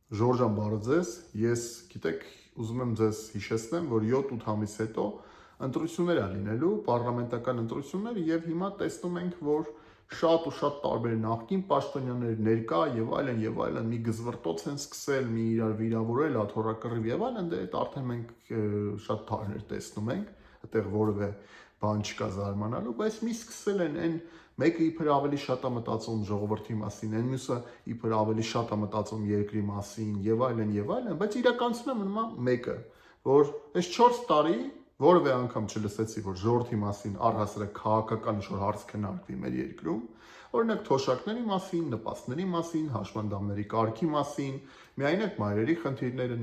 Ժորժան բարը ձեզ, ես գիտեք ուզում եմ ձեզ հիշեցնեմ, որ 7-8 ամիս հետո ընտրություններ ա լինելու, պարլամենտական ընտրություններ եւ հիմա տեսնում ենք, որ շատ ու շատ տարբեր նախկին պաշտոնյաներ ներկա եւ այլն մի գզվռտոց են սկսել, մի իրար վիրավորել, աթոռակռիվ եւ այլն, դե այդ արդեն մենք շատ տարիներ տեսնում ենք, այդտեղ որևէ բան չկա զարմանալու, բայց մի սկսել են այն մեկը իբր ավելի շատ է մտածում ժողովրդի մասին, այն մյուսը իբր ավելի շատ է մտածում երկրի մասին եւ այլն, բայց իրականությունը մնում է մեկը, որ այս 4 տարի որևէ անգամ չլսեցի, որ ժողովրդի մասին առհասարակ քաղաքական ինչ-որ հարց քննարկվի մեր երկրում, օրինակ թոշակների մասին, նպաստների մասին, հաշմանդամների կարգի մասին, միայնակ մայրերի խնդիրները,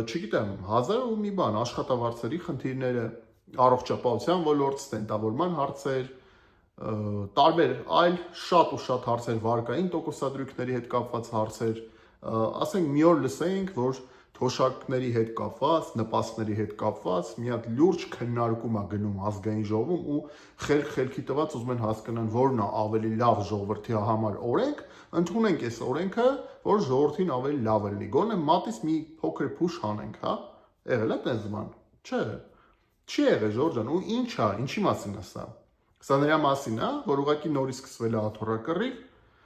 չգիտեմ, հազար ու մի բան, աշխատավարձերի խնդիրները, առողջապահության ոլորտ, ստենտավորման հարցեր, տարբեր այլ շատ ու շատ հարցեր, վարկային տոկոսադրույքների հետ կապված հարցեր, ասենք մի օր լսեինք, որ թոշակների հետ կապված, նպաստների հետ կապված մի հատ լուրջ քննարկում է գնում ազգային ժողովում ու խելքի տված ուզում են հասկանան որն է ավելի լավ ժողովրդի համար օրենք, ընդունենք այս օրենքը, որ ժողովրդին ավելի լավ լինի։ Գոնե մատից մի փոքր փուշ հանենք, հա։ Եղել է տես բան։ Չէ։ Չի եղել Ժորժան, ու ինչի մասին է սա։ Սա նրա մասին է, որ ուղղակի նորից սկսվել է աթոռակռիվ,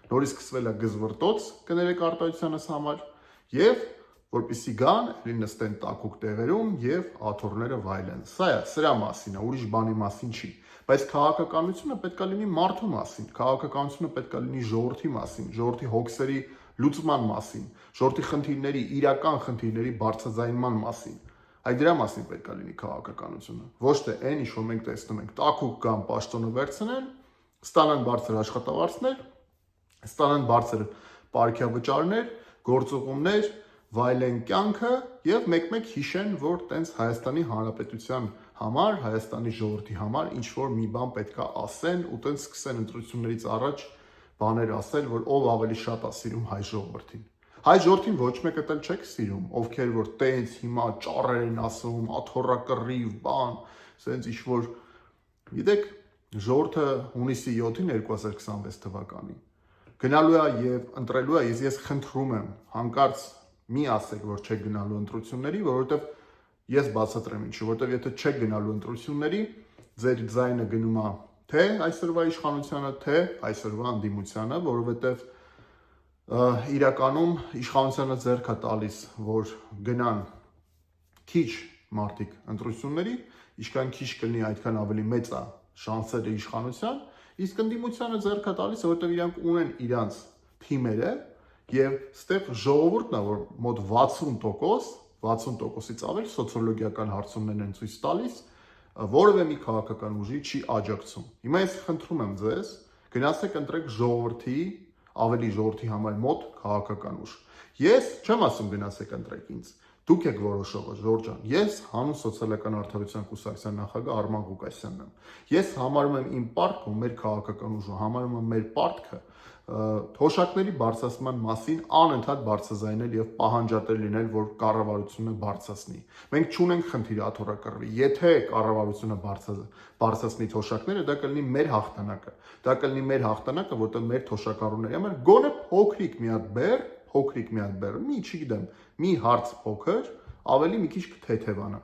նորից սկսվել է գզվռտոց կներեք արտահայտությանս համար եւ որպեսի գան, նստեն տակուկ տեղերում եւ աթոռները վայելեն։ Սա է, սրա մասին է, ուրիշ բանի մասին չի։ Բայց քաղաքականությունը պետք է լինի մարդու մասին, քաղաքականությունը պետք է լինի ժողովրդի մասին, ժողովրդի հոգսերի լուծման մասին, ժողովրդի խնդիրների, իրական խնդիրների բարձրաձայնման մասին։ Այդ դրա մասին պետք է լինի քաղաքականությունը։ Ոչ թե այն, ինչ որ մենք տեսնում ենք, տակուկ կան պաշտոնը վերցնեն, ստանան բարձր աշխատավարձներ, ստանան բարձր պարգևավճարներ, գործուղումներ, վայելեն կյանքը եւ մեկ-մեկ հիշեն, որ տենց Հայաստանի Հանրապետության համար, Հայաստանի ժողովրդի համար ինչ որ մի բան պետք է ասեն ու տենց սկսեն ընտրություններից առաջ բաներ ասել, որ ով ավելի շատ է սիրում հայ ժողովրդին։ Հայ ժողովրդին ոչ մեկը էլ չեք սիրում, ովքեր որ տենց հիմա ճառեր են ասում, աթոռակռիվ, բան, սենց ինչ որ գիտեք, ժողովուրդը հունիսի 7-ին 2026 թվականին գնալու է եւ ընտրելու է, ես խնդրում եմ, հանկարծ մի ասեք, որ չեք գնալու ընտրությունների, որովհետեւ ես բացատրեմ ինչու, որովհետեւ եթե չեք գնալու ընտրությունների, ձեր ձայնը գնում է թե այսօրվա իշխանությանը, թե այսօրվա ընդդիմությանը, որովհետեւ իրականում իշխանությանը ձեռք է տալիս, որ գնան քիչ մարդիկ ընտրությունների, ինչքան քիչ կլինի, այդքան ավելի մեծ է շանսերը իշխանության, իսկ ընդդիմությանը ձեռք է տալիս, որովհետև իրանք ունեն իրանց թիմերը եւ ստեղ ժողովուրդն է, որ մոտ 60%-ից ավել սոցիոլոգիական հարցումներն են ցույց տալիս, որևէ մի քաղաքական ուժի չի աջակցում։ Հիմա ես խնդրում եմ ձեզ, գնացեք ընտրեք ավելի ժողովրդի համար մոտ քաղաքական ուժ։ Ես չեմ ասում գնացեք ընտրեք ինձ։ Դուք եք որոշողը, Ժորժան։ Ես հանուն սոցիալական արդարության կուսակցության նախագահ Արման Ղուկասյանն եմ։ Ես համարում եմ իմ պարտքը ու մեր քաղաքական ուժը, համարում եմ մեր պարտքը թոշակների բարձրացման մասին անընդհատ բարձրաձայնել եւ պահանջատեր լինել, որ կառավարությունը բարձրացնի։ Մենք չունենք խնդիր աթոռակռվի։ Եթե կառավարությունը բարձրացնի թոշակները, դա կլինի մեր հաղթանակը։ Դա կլինի մեր հաղթանակը, որտեղ մեր թոշակառուների համար գոնե փոքրիկ մի հատ բեռ, մի չգիտեմ, մի հարց փոքր, ավելի մի քիչ կթեթևանա։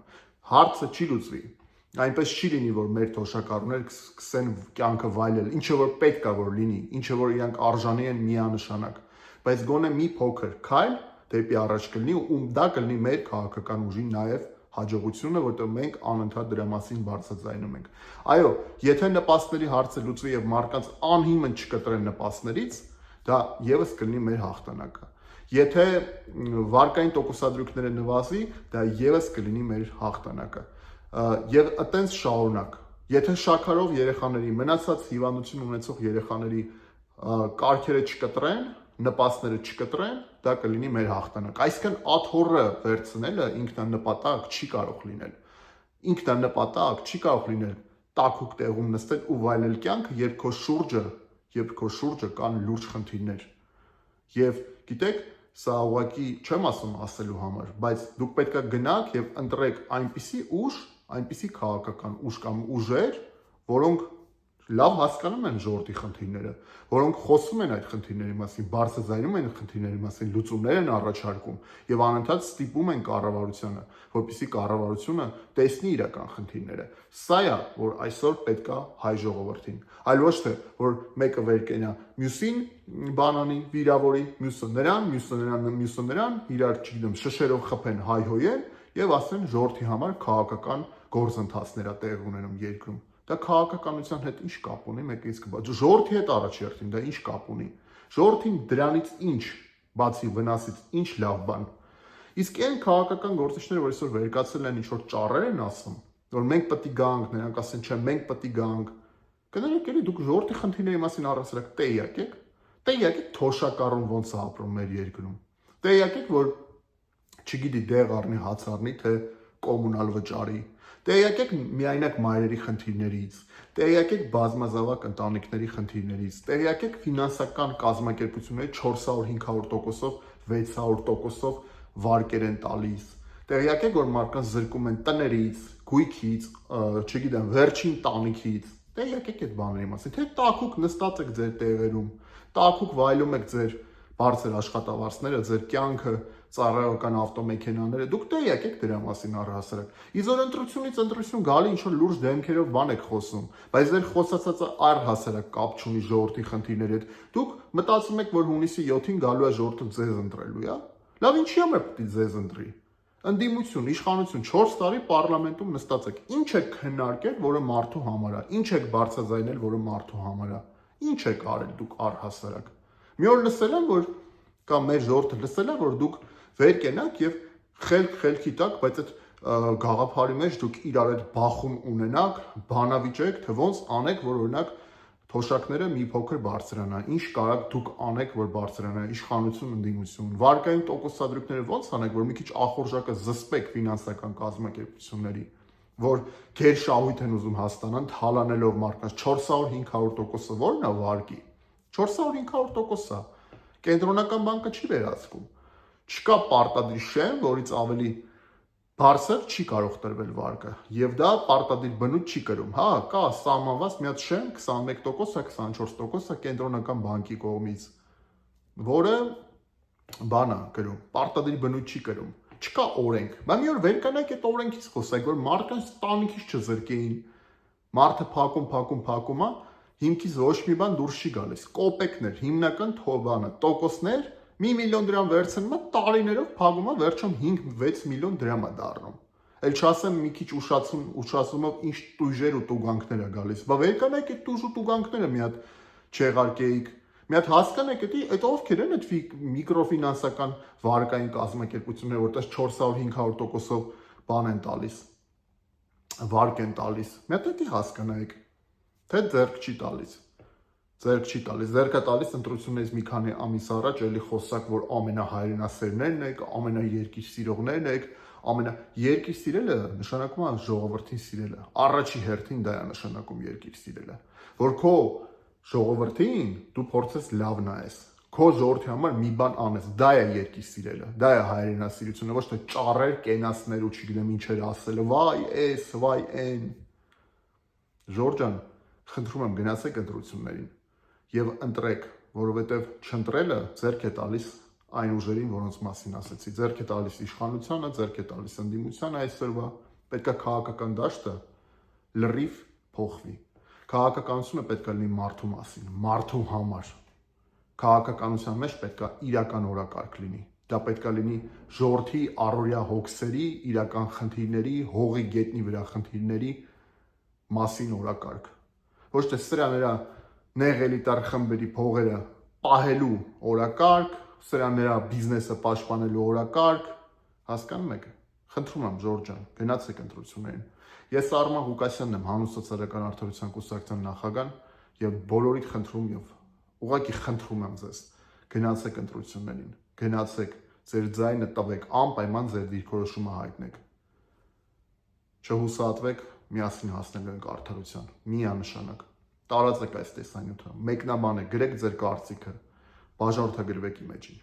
Հարցը չի լուծվի։ Այնպես չի լինի, որ մեր թոշակառուները սկսեն կյանքը վայելել, ինչը որ պետք է որ լինի, ինչը որ իրանք արժանի են միանշանակ, բայց գոնե մի փոքր քայլ դեպի առաջ կլինի ու դա կլինի մեր քաղաքական ուժի նաև հաջողությունը, որտեղ մենք անընդհատ դրա մասին բարձրաձայնում ենք։ Այո, եթե նպաստների հարցը լուծվի եւ մարդկանց անհիմն չկտրեն նպաստներից, դա եւս կլինի մեր հաղթանակը։ Եթե վարկային տոկոսադրույքները նվազի, դա եւս կլինի մեր հաղթանակը։ Եվ այտենց շարունակ։ Եթե շաքարով երեխաների, մնացած հիվանդություն ունեցող երեխաների կարգերը չկտրեն, նպաստները չկտրեն, դա կլինի մեր հաղթանակ։ Այսինքն աթոռը վերցնելը ինքնանպատակ չի կարող լինել։ Ինքնանպատակ չի կարող լինել տակուկ տեղում նստել ու վայելել կյանքը, երբ քո շուրջը կան լուրջ խնդիրներ։ Եվ գիտեք, սա ուղղակի չեմ ասում ասելու համար, բայց դուք պետք է գնաք եւ ընտրեք այնպիսի ուժ, այնպիսի քաղաքական ուժ կամ ուժեր, որոնք լավ հասկանում են ժողովրդի խնդիրները, որոնք խոսում են այդ խնդիրների մասին, բարձրաձայնում են խնդիրների մասին, լուծումներ են առաջարկում եւ անընդհատ ստիպում են կառավարությանը, որպեսզի կառավարությունը տեսնի իրական խնդիրները։ Սա է, որ այսօր պետք է հայ ժողովրդին, այլ ոչ թե որ մեկը վեր կենա մյուսին բանանի, վիրավորի, մյուսը նրան, իրար չգիտեմ, շշերով խփեն, հայհոյեն եւ ասեն ժողովրդի համար քաղաքական գործընթացներ է տեղ ունենում երկրում։ Դա քաղաքականության հետ ինչ կապ ունի, մեկը իսկ ժողովրդի հետ առաջերտին դա ինչ կապ ունի։ Ժողովրդին դրանից ինչ, բացի վնասից, ինչ լավ բան։ Իսկ այն քաղաքական գործիչները, որ այսօր վերկացել են, ինչ որ ճառեր են ասում, որ մենք պետք է գանք, նրանք ասեն, չէ, մենք պետք է գանք։ Կներեք, էլի դուք ժողովրդի խնդիրների մասին առասարակ տեղյակ եք։ Տեղյակ եք թոշակառուն ոնց է ապրում մեր երկրում։ Տեղյակ եք, որ չգիտի դեղ առնի, հաց առնի, թե կոմունալ վճարի։ Տեղյակ եք միայնակ մայրերի խնդիրներից, տեղյակ եք բազմազավակ ընտանիքների խնդիրներից, տեղյակ եք ֆինանսական կազմակերպությունների 400-500%-ով, 600%-ով վարկեր են տալիս։ Տեղյակ եք, որ մարդկանց զրկում են տներից, գույքից, չգիտեմ, վերջին տանիքից։ Տեղյակ եք այդ բաների մասին, թե տաքուկ նստած եք ձեր տեղերում, տաքուկ վայելում եք ձեր բարձր աշխատավարձները, ձեր կյանքը, ծառայական ավտոմեքենաները, դուք տեղյակ եք դրա մասին առհասարակ։ Իզոր ընտրությունից ընտրություն գալի ինչ որ լուրջ դեմքերով բան եք խոսում, բայց ձեր խոսածածը առհասարակ կապ չունի ժողովրդի խնդիրների հետ։ Դուք մտածում եք, որ հունիսի 7-ին գալու է ժողովուրդը ձեզ ընտրելու, հա։ Լավ, ինչի համար պետք է ձեզ ընտրի։ Ընդդիմություն, իշխանություն 4 տարի պարլամենտում նստած եք։ Ինչ եք քննարկել, որը մարդու համար է։ Ինչ եք բարձրաձայնել, որը մարդու համար է։ Ինչ եք արել դուք առհասարակ։ Մի օր լսել եմ, որ կամ մեր ժողովուրդը լսել է, որ դուք վեր կենաք եւ խելքի տակ, բայց այդ գաղափարի մեջ դուք իրար այդ բախում ունենաք, բանավիճեք, թե ոնց անեք, որ օրինակ թոշակները մի փոքր բարձրանա, ինչ կարաք դուք անեք, որ բարձրանա, իշխանություն, ընդդիմություն, վարկային տոկոսադրույքները ոնց անեք, որ մի քիչ ախորժակը զսպեք ֆինանսական կազմակերպությունների, որ գեր շահույթ են ուզում հաստանան, թալանելով մարդկանց 400-500%-ը ո՞րն է վարկի։ 400-500%-ը կենտրոնական բանկը չի վերահսկում։ Չկա պարտադիր շեմ, որից ավելի բարձր չի կարող տրվել վարկը, եւ դա պարտադիր բնույթ չի կրում։ Հա, կա սահմանված մի հատ շեմ 21%, 24% կենտրոնական բանկի կողմից, որը բան է կրում, պարտադիր բնույթ չի կրում։ Չկա օրենք։ Բա մի օր վեր կանայք այդ օրենքից խոսեք, որ մարդկանց տանիքից չզրկեին։ Մարդը փակում է, հիմքից ոչ մի բան դուրս չի գալիս։ Կոպեկներ, հիմնական թոբանը, տոկոսներ 1 միլիոն դրամ վերցնում է, տարիներով փակում է, վերջում 5-6 միլիոն դրամ է դառնում։ Էլ չասեմ մի քիչ ուշացումով ինչ տույժեր ու տուգանքներ է գալիս։ Բա վեր կանայք այդ տույժ ու տուգանքները մի հատ չեղարկեիք։ Մի հատ հասկանեք, այդ ովքեր են այդ միկրոֆինանսական վարկային կազմակերպությունները, որտեղ 400-500%-ով բան են տալիս, վարկ են տալիս։ Մի հատ դա հասկանայիք, թե ձեռք չի տալիս։ Ձեռք է տալիս ընտրություններից մի քանի ամիս առաջ էլի խոսակ, որ ամենահայրենասերներն եք, ամենաերկիր սիրողներն եք, երկիր սիրելը նշանակում է ժողովրդին սիրելը։ Առաջի հերթին դա է նշանակում երկիր սիրելը, որ քո ժողովրդին դու փորձես լավ նայես, քո ժողովրդի համար մի բան անես, դա է երկիր սիրելը, դա է հայրենասիրությունը, ոչ թե ճառեր, կենացներ ու չգիտեմ ինչեր ասելը, վայ էս, վայ այն։ Ժորժ ջան, խնդրում եմ գնացեք ընտրություններին եւ ընտրեք, որովհետեւ չընտրելը ձեռք է տալիս այն ուժերին, որոնց մասին ասեցի, ձեռք է տալիս իշխանությանը, ձեռք է տալիս ընդդիմությանը այսօրվա, պետք է քաղաքական դաշտը լրիվ փոխվի։ Քաղաքականությունը պետք է լինի մարդու մասին, մարդու համար։ Քաղաքականության մեջ պետք է իրական օրակարգ լինի։ Դա պետք է լինի ժողովրդի առօրյա հոգսերի, իրական խնդիրների, հողի գետնի վրա խնդիրների մասին օրակարգ։ Ոչ թե սրաներա նեղ էլիտար խմբերի փողերը պահելու օրակարգ, սրաներա բիզնեսը պաշտպանելու օրակարգ, հասկանում եք։ Խնդրում եմ Ժորժ ջան, գնացեք ընտրություններին։ Ես Արման Ղուկասյանն եմ, Հանուն սոցիալական արդարության կուսակցության նախագահ եւ բոլորիդ խնդրում եւ ուղղակի խնդրում եմ ձեզ, գնացեք ընտրություններին, գնացեք, ձեր ձայնը տվեք, անպայման ձեր դիրքորոշումը հայտնեք։ Չհուսահատվեք, միասին հասնելու ենք արդարության, միանշանակ։ Տարածեք այս տեսանյութը, մեկնաբանեք, գրեք ձեր կարծիքը, բաժանորդագրվեք իմեջին։